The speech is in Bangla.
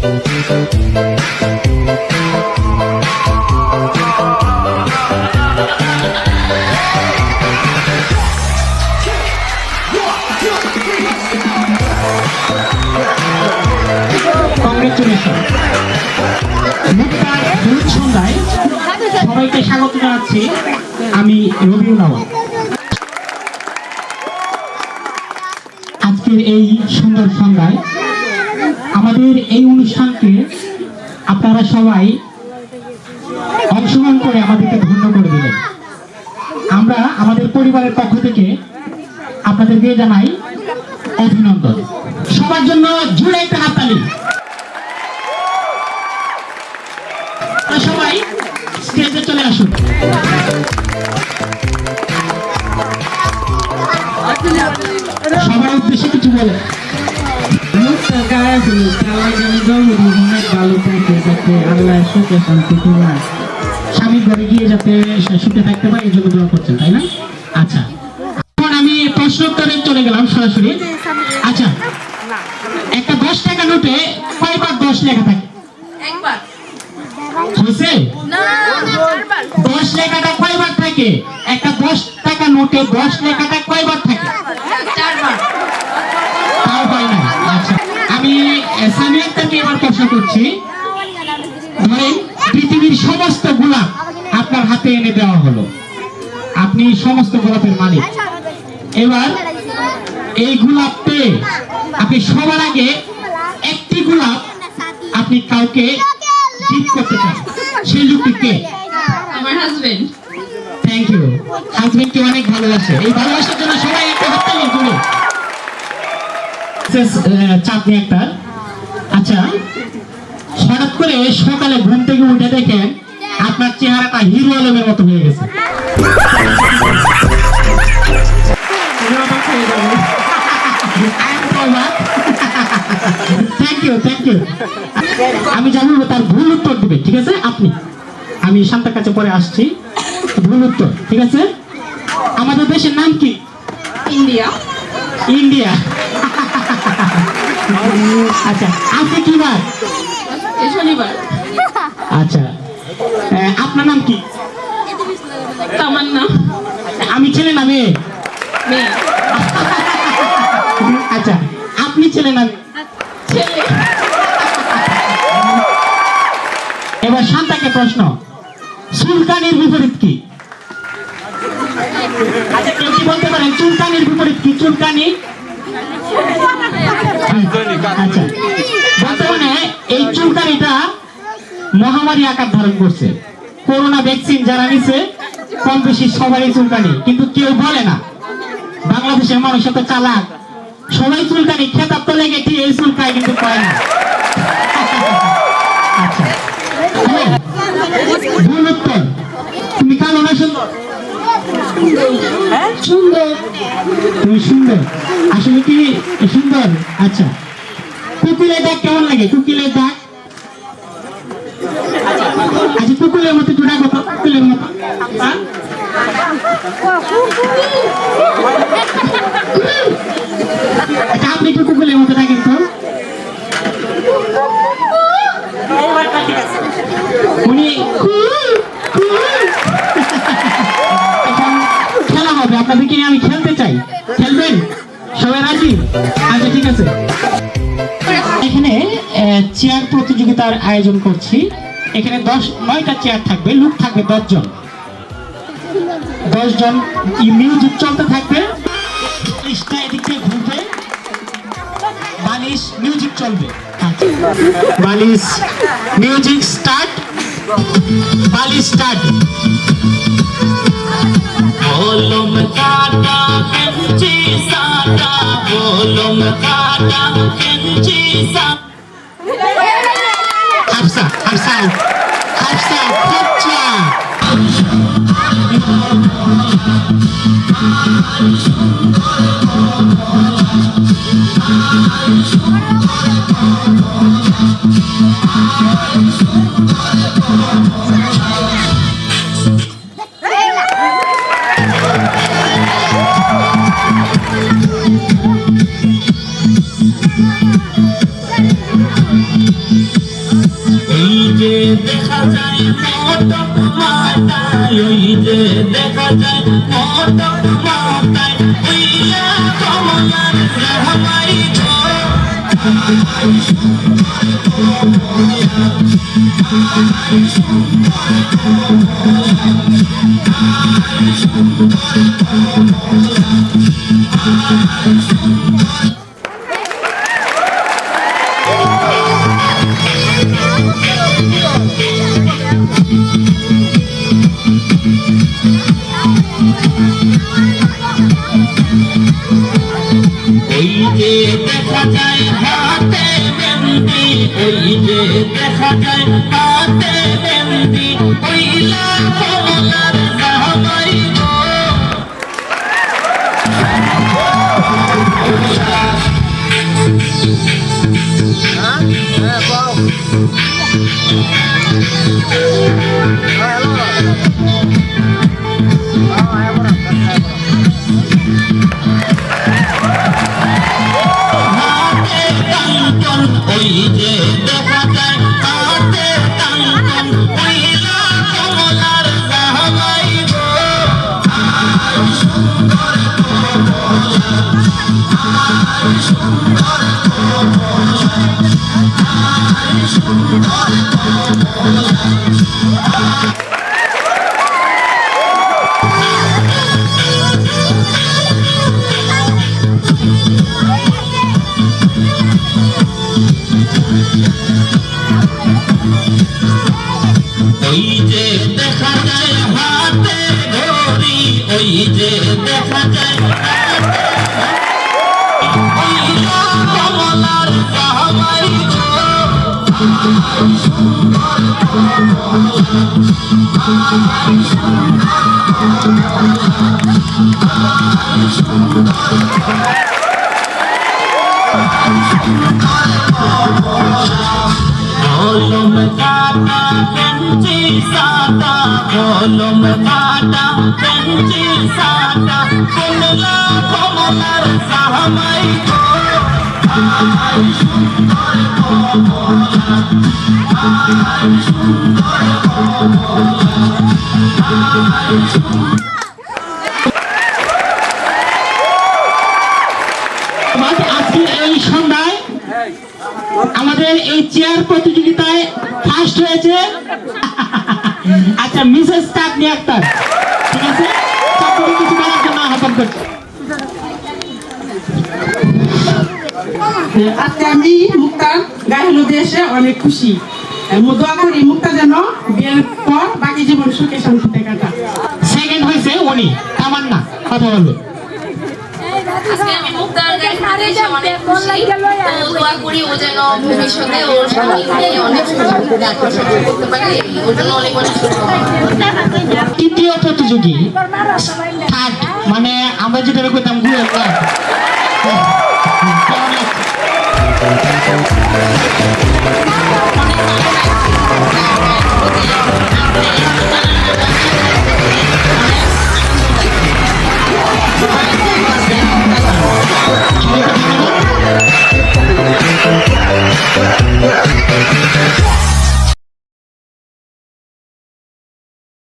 সন্ধ্যায় সবাইকে স্বাগত জানাচ্ছি। আমি রবিউল আওয়াল। আজকের এই সুন্দর সন্ধ্যায় আমাদের এই অনুষ্ঠানকে আপনারা সবাই অংশগ্রহণ করে আমাদেরকে ধন্য করে দিলেন। আমরা আমাদের পরিবারের পক্ষ থেকে আপনাদেরকে জানাই অভিনন্দন। সবার জন্য জুড়ে একটা হাততালি। সবাই স্টেজে চলে আসুন। সবার উদ্দেশ্যে কিছু বলে। স্বামী ঘরে গিয়ে যাতে সুখে থাকতে পারে এই জন্য দোয়া করছেন, তাই না? আচ্ছা, এখন আমি প্রশ্নোত্তরে চলে গেলাম সরাসরি। আচ্ছা, একটা 10 টাকা নোটে কয়বার 10 লেখা থাকে? একবার। হয়েছে? 10 লেখাটা কয়বার থাকে? একটা 10 টাকা নোটে 10 লেখাটা কয়বার থাকে? 4 বার। তাও হয় না। আচ্ছা, আমি সামিয়াকে এবার প্রশ্ন করছি। ধরেন পৃথিবীর সমস্ত গোলাপ আপনার হাতে এনে দেওয়া হলো, আপনি সমস্ত গোলাপের মালিক। এবার এই গোলাপ পেয়ে আপনি সবার আগে একটি গোলাপ আপনি কাউকে গিফট করতে চান, সেই লোকটি কে? আমার হাজবেন্ড। Thank you. হাজবেন্ডকে অনেক ভালোবাসে। এই ভালোবাসার জন্য সবাই একটা হাততালি দিন। চাঁদনি একটা। আচ্ছা, হঠাৎ করে সকালে ঘুম থেকে উঠে দেখেন আপনার চেহারাটা হিরো আলমের মতো হয়ে গেছে। Thank you, thank you. আমি জানি তার ভুল উত্তর দিবে, ঠিক আছে? আমি শান্তার কাছে পরে আসছি। ভুল উত্তর, ঠিক আছে? আমাদের দেশের নাম কি? ইন্ডিয়া। ইন্ডিয়া। আচ্ছা, আজকে কি বার? শনিবার। আচ্ছা, আপনার নাম কি? তামান্না। আমি ছেলে না মেয়ে? মেয়ে। আচ্ছা, আপনি ছেলে না ছেলে। এবার শান্তাকে প্রশ্ন, চুলকানির বিপরীত কি? আচ্ছা, কেউ কি বলতে পারেন চুলকানির বিপরীত কি? চুলকানি। আচ্ছা, বর্তমানে এই চুলকানিটা মহামারী আকার ধারণ করছে। করোনা ভ্যাকসিন যারা নিছে কম বেশি সবারই চুলকানি, কিন্তু কেউ বলে না। বাংলাদেশের মানুষ এত চালাক, সবাই চুলকানি খেতাব তো লেগে ঠিক এই চুলকায় কিন্তু পায় না। আচ্ছা, ভুল উত্তর। তুমি কালো না সুন্দর? সুন্দর। তুমি সুন্দর, আসলে কি সুন্দর? আচ্ছা, কুকিলের দাগ কেমন লাগে? কুকিলের দাগ। আচ্ছা, কুকুলের মতো একটু ডাকো তো, কুকুলের মতো। আচ্ছা, আপনি একটু কুকুলের মতো ডাকেন তো। উনি খেলা হবে, আপনাদেরকে নিয়ে আমি খেলতে চাই। খেলবেন? সবাই রাজি? আচ্ছা, ঠিক আছে। এখানে চেয়ার প্রতিযোগিতার আয়োজন করছি। এখানে 9টা চেয়ার থাকবে, লোক থাকবে 10 জন। 10 জন মিউজিক চলতে থাকবে, পৃষ্ঠা এদিক থেকে ঘুরবে, বালিশ মিউজিক চলবে। বালিশ মিউজিক স্টার্ট। বালিশ স্টার্ট। ওলম কাটা কেঞ্চি সাটা, ওলম কাটা কেঞ্চি সাটা। হাফসা, হাফসা, হাফসা, খচ্চা। দেখা যায় মটক মাথায়, ওই যে দেখা যায় মটক মাথায়, ওইলা কমলার জামাই গো। ওই যে দেখা যায় হাতে মেহেন্দি, ওই যে দেখা যায় হাতে মেহেন্দি, ওইলা কমলার জামাই গো। হাতে কাঞ্চন, ওই যে দেখা যায় হাতে কাঞ্চন, ওইলা কমলার জামাই গো। ওই যে দেখা যায় হাতে ঘড়ি, ওই যে দেখা যায় হাতে ঘড়ি, ওইলা কমলার জামাই গো। কলম কাটা পেন্সি সাদা, কলম কাটা পেন্সি সাদা, কমলা কমলার জামাই গো। আজকে এই সন্ধ্যায় আমাদের এই চেয়ার প্রতিযোগিতায় ফার্স্ট হয়েছে আচ্ছা মিসেস চাঁদনি আক্তার, ঠিক আছে? চাঁদনি কিছু বলার জন্য আহ্বান করছি। আজকে আমি মুক্তার গায়ে এসে অনেক খুশি। দোয়া করি মুক্তা যেন বিয়ের পর বাকি জীবন সুখে শান্তিতে কাটা। সেকেন্ড হয়েছে উনি তামান্না, কথা বলবে। আজকে আমি মুক্তার গায়ে হাতে এসে অনেক খুশি। তো দোয়া করি ও যেন ভবিষ্যতে ওর স্বামীকে অনেক সুযোগ করতে পারে, ওর জন্য অনেক অনেক শুভকামনা। তৃতীয় প্রতিযোগী থার্ড, মানে আমরা যেটা করতাম গুয়ের না